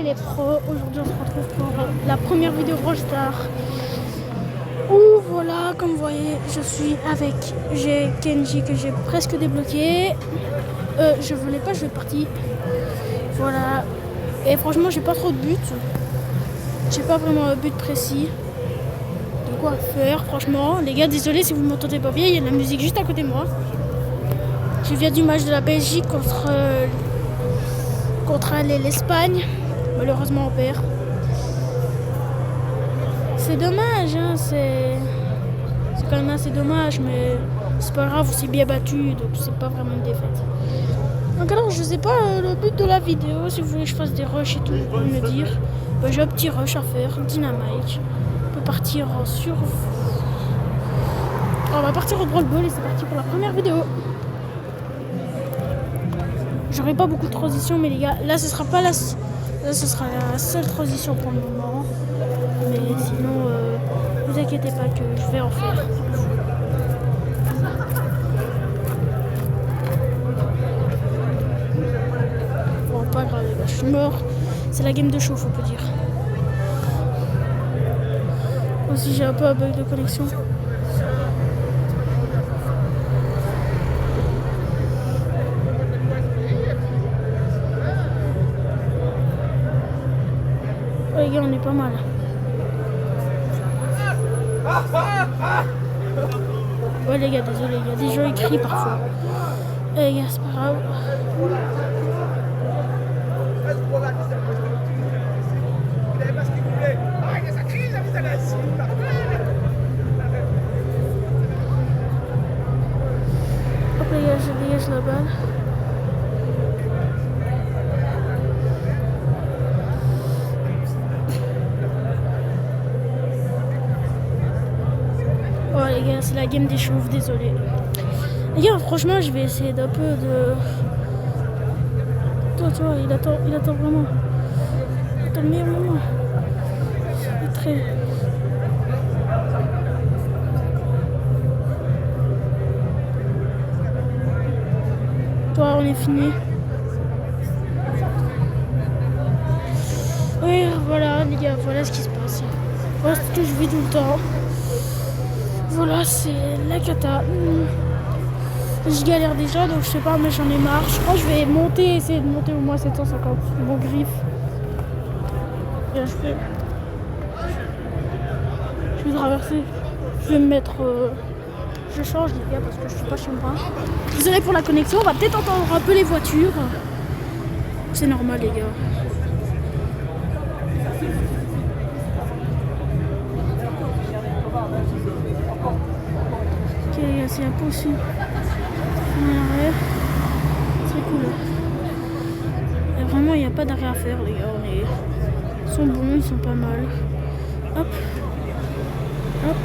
les pros, aujourd'hui on se retrouve pour la première vidéo Brawl Stars. Où voilà, comme vous voyez, j'ai Kenji que j'ai presque débloqué. Je voulais pas jouer partie. Voilà. Et franchement j'ai pas trop de buts. J'ai pas vraiment un but précis. De quoi faire, franchement. Les gars, désolé si vous m'entendez pas bien, il y a de la musique juste à côté de moi. Je viens du match de la Belgique contre l'Espagne. Malheureusement on perd. C'est dommage, hein, c'est quand même assez dommage, mais c'est pas grave, on s'est bien battu, donc c'est pas vraiment une défaite. Donc alors je sais pas le but de la vidéo, si vous voulez que je fasse des rushs et tout, vous pouvez me dire. J'ai un petit rush à faire, dynamite. On peut partir sur... On va partir au Brawl Ball et c'est parti pour la première vidéo. J'aurai pas beaucoup de transition, mais les gars, là ce sera pas la... Là ce sera la seule transition pour le moment. Mais sinon, vous inquiétez pas que je vais en faire. Bon, pas grave, les gars, je suis mort. C'est la game de chauffe, on peut dire. Aussi, j'ai un peu un bug de connexion. Oh, les gars, on est pas mal. Ouais les gars, désolé, il y a des gens écrits parfois. Les gars, c'est pas grave. Hop les gars, je dégage la balle. Oh les gars, c'est la game des chauves, désolé. Les gars, franchement, je vais essayer d'un peu de... Toi, il attend vraiment. Il attend le meilleur moment. C'est très... Toi, on est fini. Oui, voilà, les gars, voilà ce qui se passe. Voilà ce que je vis tout le temps. Voilà, c'est la cata. Je galère déjà, donc je sais pas, mais j'en ai marre. Je crois que je vais essayer de monter au moins 750. Mon griffe. Et là, je vais traverser. Je vais me mettre... Je change, les gars, parce que je suis pas chez moi. Désolé pour la connexion, on va peut-être entendre un peu les voitures. C'est normal, les gars. Ok, les gars, c'est impossible. C'est cool. Et vraiment, il n'y a pas d'arrêt à faire, les gars. Ils sont bons, ils sont pas mal. Hop. Hop.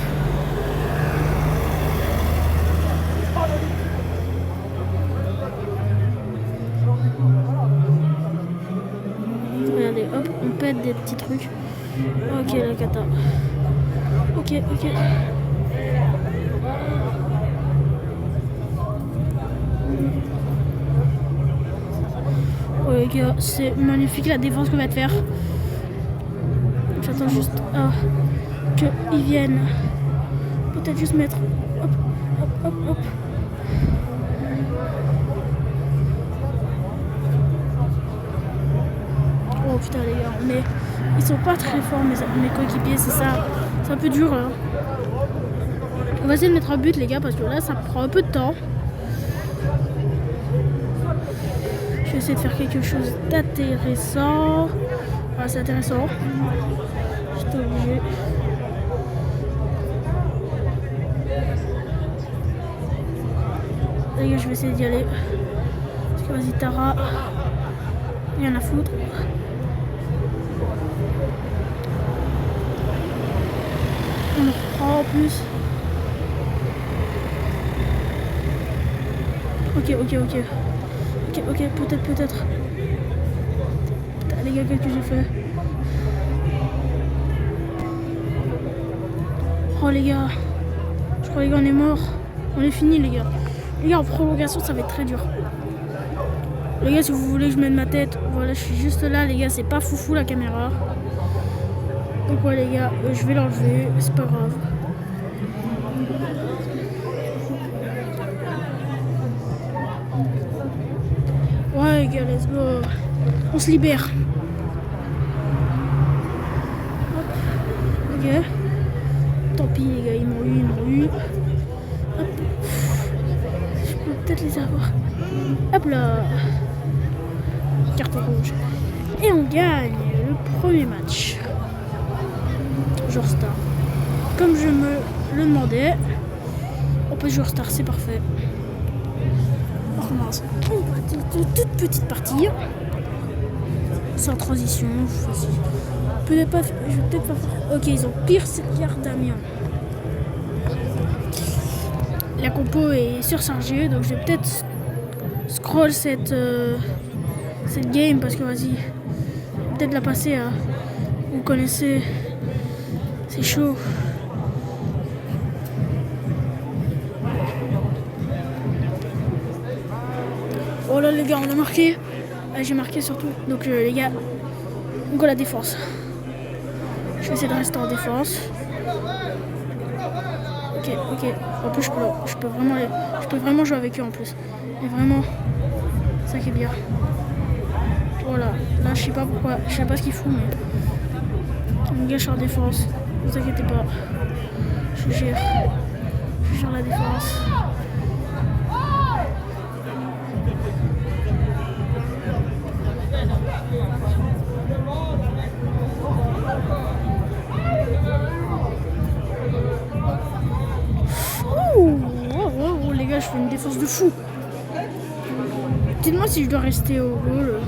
Regardez, hop, on pète des petits trucs. Ok, la cata. Ok. Oh les gars, c'est magnifique la défense qu'on va te faire. J'attends juste qu'ils viennent. Peut-être juste mettre... Hop. Oh putain les gars, ils sont pas très forts mes coéquipiers, c'est ça. C'est un peu dur là. On va essayer de mettre un but les gars, parce que là ça prend un peu de temps. Je vais essayer de faire quelque chose d'intéressant. Voilà, c'est intéressant. J'étais obligée. Les gars, je vais essayer d'y aller. Parce que vas-y, Tara. Rien à foutre. On le reprend en plus. Ok, peut-être. Putain, les gars, qu'est-ce que j'ai fait? Oh les gars, je crois les gars on est mort. On est fini les gars. Les gars en prolongation ça va être très dur. Les gars, si vous voulez que je mette ma tête, voilà, je suis juste là, les gars, c'est pas foufou la caméra. Donc ouais les gars, je vais l'enlever, c'est pas grave. Ouais les gars, let's go. On se libère. Hop. Ok. Tant pis les gars, ils m'ont eu. Hop. Je peux peut-être les avoir. Hop là. Carte rouge. Et on gagne le premier match. Joueur star. Comme je me le demandais, on peut jouer star, c'est parfait. On commence une toute petite partie. Sans transition, je vais peut-être pas faire. Ok, ils ont Pierce Cardamian. La compo est surchargée, donc je vais peut-être scroll cette game parce que vas-y, peut-être la passer à. Vous connaissez. C'est chaud. Oh là les gars, on a marqué. J'ai marqué surtout. Donc les gars, on go la défense. Je vais essayer de rester en défense. Ok. En plus je peux vraiment jouer avec eux en plus. Et vraiment, ça qui est bien. Voilà. Là je sais pas pourquoi, je sais pas ce qu'il fout mais. Les gars, je suis en défense. Ne vous inquiétez pas. Je gère la défense. Oh, les gars, je fais une défense de fou. Dites-moi si je dois rester au goal.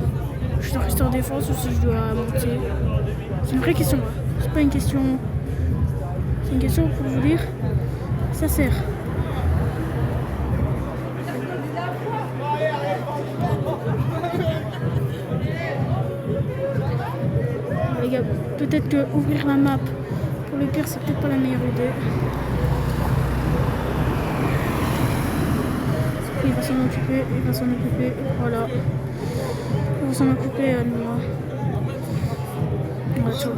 Je dois rester en défense ou si je dois monter. C'est une vraie question. C'est pas une question. C'est une question pour vous dire. Ça sert. Les gars, peut-être que ouvrir la map pour le pire, c'est peut-être pas la meilleure idée. Il va s'en occuper, voilà. Il va s'en occuper à moi. On va tout.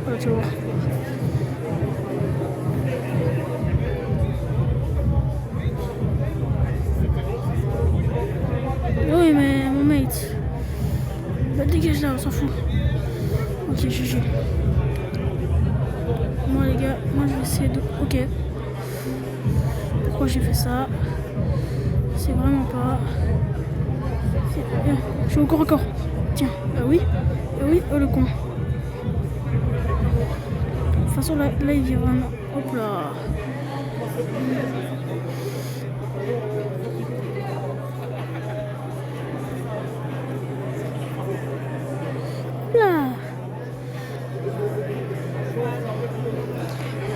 On va tout voir. Oui, mais mon mate. Bah, dégage là, on s'en fout. Ok, GG. Moi, les gars, je vais essayer de. Ok. Pourquoi j'ai fait ça? C'est vraiment pas. Je suis encore. Tiens, ah oui. Oh le con. De toute façon, là il vient vraiment. Hop là.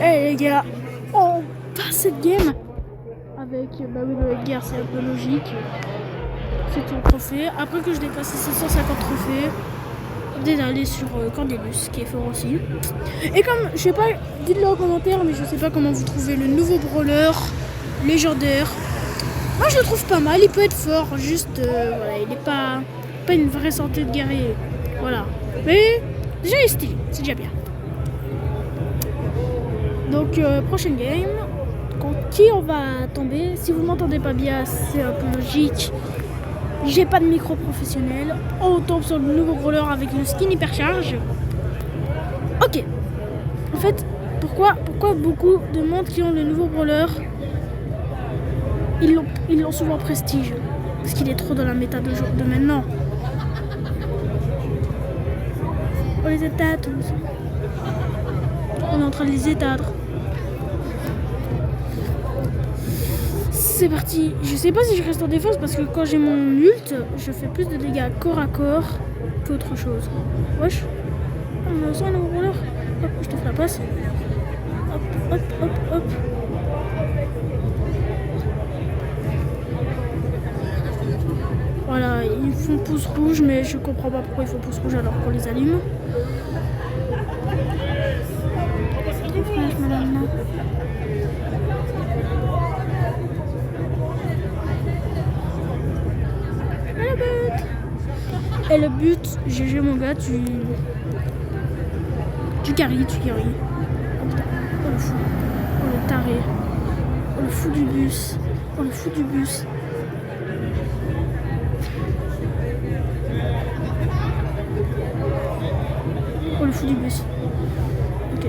Hey les gars, on passe cette game avec le guerre, c'est un peu logique. C'est tout le trophée. Après que je dépasse 650 trophées, d'aller sur Cordelius qui est fort aussi. Et comme, je sais pas, dites-le en commentaire, mais je sais pas comment vous trouvez le nouveau brawler légendaire. Moi je le trouve pas mal, il peut être fort, juste voilà, il est pas une vraie santé de guerrier. Voilà. Mais déjà il est stylé, c'est déjà bien. Donc prochaine game, contre qui on va tomber? Si vous m'entendez pas bien, c'est un peu logique. J'ai pas de micro professionnel. On tombe sur le nouveau brawler avec le skin hypercharge. Ok. En fait, pourquoi beaucoup de monde qui ont le nouveau brawler, ils l'ont souvent prestige? Parce qu'il est trop dans la méta de maintenant. On les éteint tous. On est en train de les éteindre. C'est parti. Je sais pas si je reste en défense parce que quand j'ai mon ult, je fais plus de dégâts corps à corps qu'autre chose. Wesh. On me sent un nouveau brawler. Hop, je te fais la passe. Hop. Voilà, ils font pouce rouge, mais je comprends pas pourquoi ils font pouce rouge alors qu'on les allume. Et le but, GG mon gars, tu carries. Oh putain, oh le fou, oh le taré, oh le fou du bus, oh le fou du bus. Oh le fou du bus. Ok.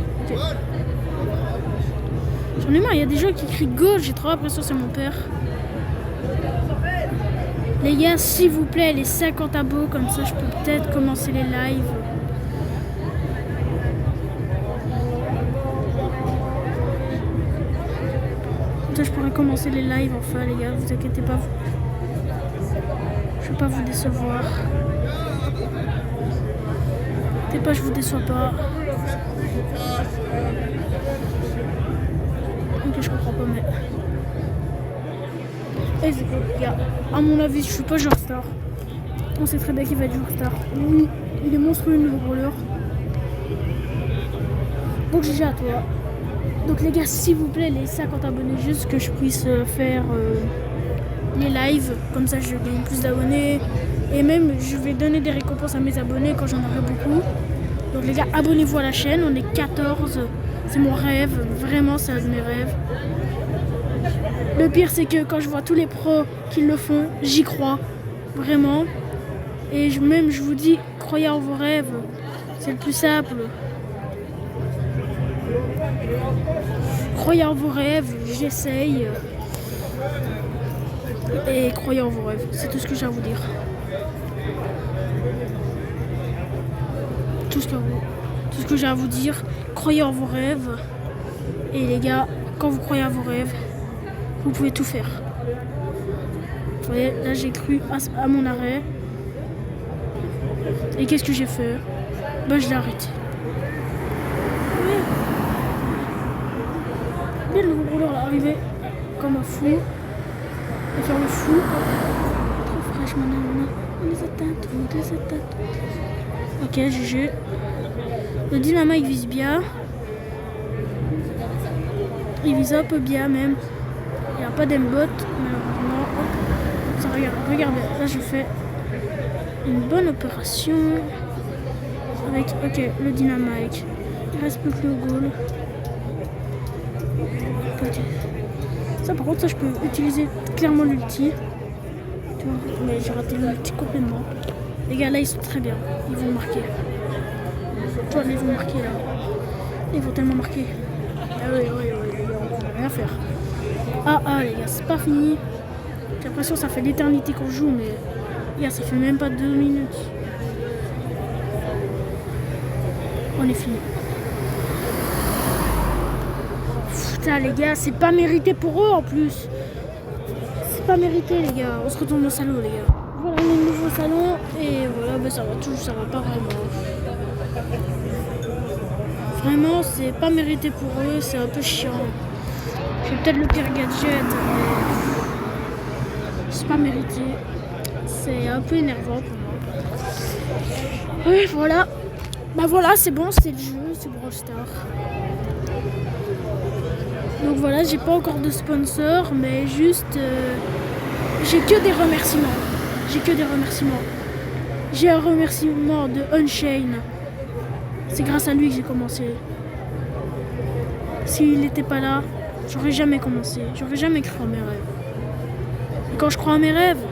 J'en ai marre, il y a des gens qui crient go, j'ai trop l'impression que c'est mon père. Les gars, s'il vous plaît, les 50 abos, comme ça je peux peut-être commencer les lives. Comme ça je pourrais commencer les lives enfin les gars, vous inquiétez pas. Je vais pas vous décevoir. T'inquiète pas, je vous déçois pas. Ok, je comprends pas mais... Et c'est cool, les gars. À mon avis, je suis pas joueur star. On sait très bien qu'il va être joueur star. Oui, il est monstrueux le nouveau brawler. Donc GG à toi. Donc les gars, s'il vous plaît, les 50 abonnés, juste que je puisse faire les lives. Comme ça, je gagne plus d'abonnés. Et même, je vais donner des récompenses à mes abonnés quand j'en aurai beaucoup. Donc les gars, abonnez-vous à la chaîne. On est 14. C'est mon rêve. Vraiment, c'est un de mes rêves. Le pire, c'est que quand je vois tous les pros qui le font, j'y crois. Vraiment. Et même, je vous dis, croyez en vos rêves. C'est le plus simple. Croyez en vos rêves. J'essaye. Et croyez en vos rêves. C'est tout ce que j'ai à vous dire. Tout ce que j'ai à vous dire. Croyez en vos rêves. Et les gars, quand vous croyez à vos rêves, vous pouvez tout faire. Vous voyez, là j'ai cru à mon arrêt. Et qu'est-ce que j'ai fait? Ben je l'ai arrêté. Oui. Bien le nouveau roller est arrivé comme un fou. Et faire le fou. Trop fraîche maintenant. On les atteint. Ok, GG. Le dynamite vise bien. Il vise un peu bien même. Il n'y a pas d'aimbot, malheureusement. Ça, regardez, là je fais une bonne opération avec le dynamite. Il reste plus que le goal. Ça par contre, ça je peux utiliser clairement l'ulti. Mais j'ai raté l'ulti complètement. Les gars là ils sont très bien. Ils vont marquer. Toi ils vont marquer là. Ils vont tellement marquer. Ah oui, les gars, on peut rien faire. Ah les gars, c'est pas fini. J'ai l'impression que ça fait l'éternité qu'on joue, mais les gars, ça fait même pas 2 minutes. On est fini. Putain les gars, c'est pas mérité pour eux en plus. C'est pas mérité les gars. On se retourne au salon les gars. Voilà le nouveau salon et voilà, ben ça va pas vraiment. Vraiment, c'est pas mérité pour eux, c'est un peu chiant. J'ai peut-être le pire gadget, mais c'est pas mérité. C'est un peu énervant pour moi. Oui, voilà. Bah voilà, c'est bon, c'est le jeu, c'est Brawl Stars. Donc voilà, j'ai pas encore de sponsor, mais juste... j'ai que des remerciements. J'ai un remerciement de Unchained. C'est grâce à lui que j'ai commencé. S'il n'était pas là, j'aurais jamais commencé. J'aurais jamais cru en mes rêves. Et quand je crois en mes rêves,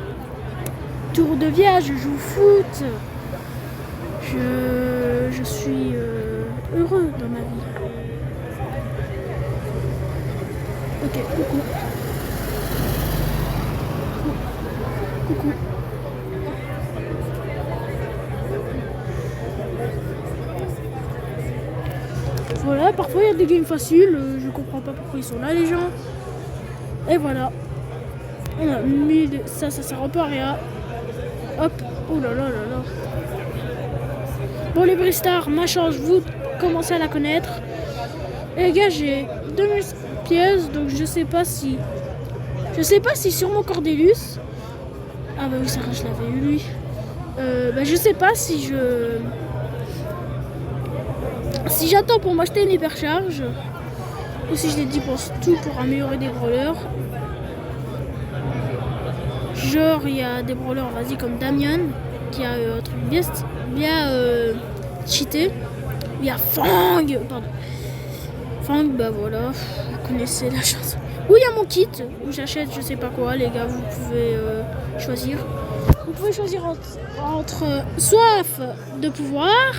tout redevient, je joue au foot. Je suis heureux dans ma vie. Ok, coucou. Coucou. Voilà, parfois il y a des games faciles, je comprends pas pourquoi ils sont là les gens. Et voilà. On a mis ça sert un peu à rien. Hop, oh là là là là. Bon les Bristar, ma chance, vous commencez à la connaître. Et les gars, j'ai 2000 pièces, donc je sais pas si sur mon Cordelius. Ah bah oui, ça je l'avais eu lui. Je sais pas si j'attends pour m'acheter une hypercharge ou si je les dépense tout pour améliorer des brawlers. Genre il y a des brawlers, vas-y, comme Damien. qui a un truc bien cheaté. Il y a Fang, pardon. Fang, bah voilà, vous connaissez la chanson. Où il y a mon kit, où j'achète je sais pas quoi, les gars, vous pouvez choisir. Vous pouvez choisir entre soif de pouvoir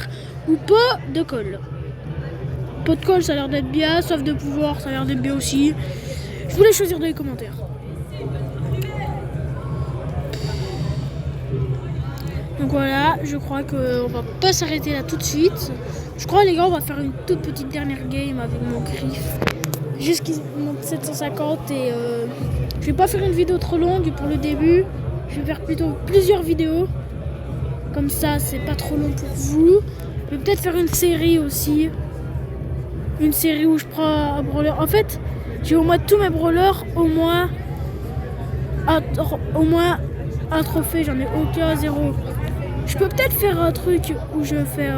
ou pot de colle. Pot de colle, ça a l'air d'être bien, soif de pouvoir, ça a l'air d'être bien aussi. Je voulais choisir dans les commentaires. Donc voilà, je crois qu'on va pas s'arrêter là tout de suite. Je crois les gars, on va faire une toute petite dernière game avec mon griffe. Jusqu'à 750 et je vais pas faire une vidéo trop longue pour le début. Je vais faire plutôt plusieurs vidéos. Comme ça, c'est pas trop long pour vous. Je vais peut-être faire une série aussi. Une série où je prends un brawler. En fait, j'ai au moins tous mes brawlers, au moins un trophée. J'en ai aucun, 0. Je peux peut-être faire un truc où je fais...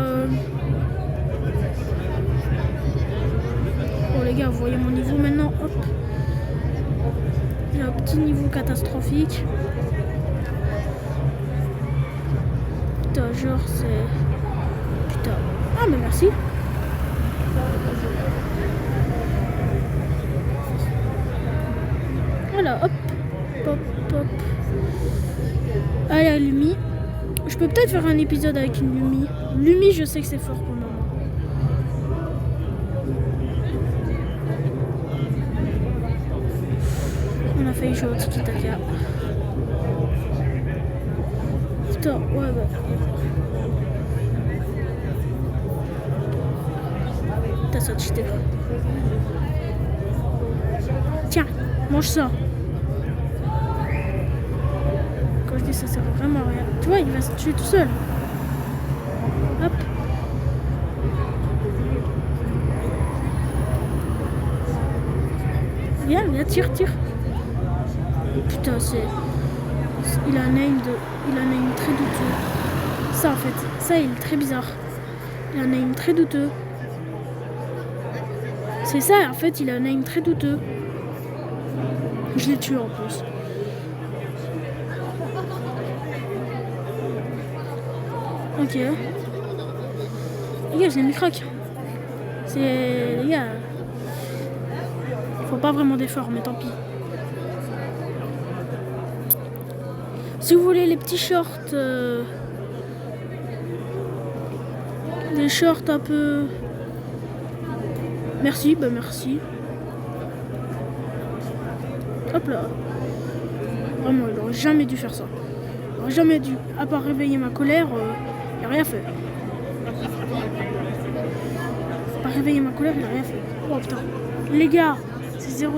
Oh les gars, vous voyez mon niveau maintenant. Hop. J'ai un petit niveau catastrophique. Putain, genre c'est... Putain. Ah mais merci. Voilà, hop. Hop, hop. Allez, Lumi. Je peux peut-être faire un épisode avec une Lumi. Lumi, je sais que c'est fort pour le moment. On a failli jouer au tiki-taka. Putain, ouais, bah. T'as ça cheaté. Tiens, mange ça. Quand je dis ça sert vraiment à rien. Tu vois, il va se tuer tout seul. Hop. Viens, tire. Putain, il a un aim très douteux. Ça en fait, ça il est très bizarre. Il a un aim très douteux. C'est ça en fait, il a un aim très douteux. Je l'ai tué en plus. Ok. Les gars, j'ai mis crack. C'est... Les gars... Faut pas vraiment d'effort, mais tant pis. Si vous voulez les petits shorts... Des shorts un peu... Merci, bah merci. Hop là. Vraiment, il aurait jamais dû faire ça. Il aurait jamais dû. À part réveiller ma colère, il n'a rien fait. À part réveiller ma colère, il n'a rien fait. Oh putain. Les gars, c'est 0-0.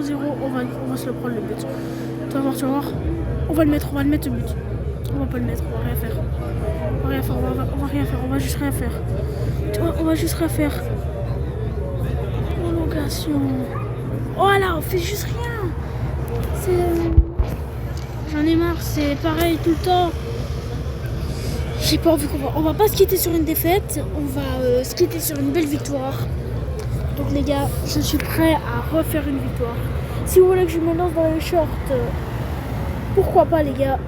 On va se le prendre le but. Tu vas voir. On va le mettre ce but. On va pas le mettre, on va rien faire. On va rien faire, on va juste rien faire. Tu vois, on va juste rien faire. Prolongation. Oh là, on fait juste rien. J'en ai marre, c'est pareil tout le temps. J'ai pas envie on va pas se quitter sur une défaite, on va se quitter sur une belle victoire. Donc les gars, je suis prêt à refaire une victoire. Si vous voulez que je me lance dans les shorts, pourquoi pas les gars.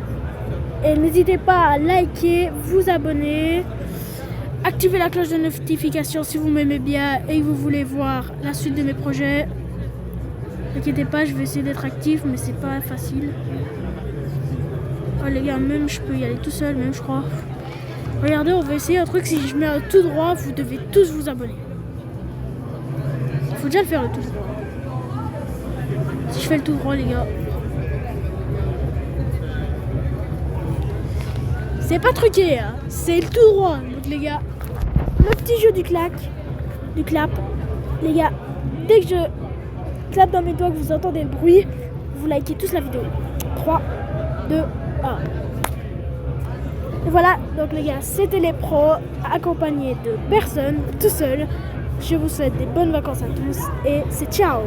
Et n'hésitez pas à liker, vous abonner, activer la cloche de notification si vous m'aimez bien et que vous voulez voir la suite de mes projets. N'inquiétez pas, je vais essayer d'être actif, mais c'est pas facile. Oh les gars, même je peux y aller tout seul, même je crois. Regardez, on va essayer un truc. Si je mets un tout droit, vous devez tous vous abonner. Il faut déjà le faire le tout droit. Si je fais le tout droit, les gars. C'est pas truqué, hein. C'est le tout droit. Donc les gars, le petit jeu du clap. Les gars, dès que je clap dans mes doigts, que vous entendez le bruit, vous likez tous la vidéo. 3, 2, 1. Et voilà, donc les gars, c'était les pros, accompagnés de personne, tout seul. Je vous souhaite des bonnes vacances à tous et c'est ciao.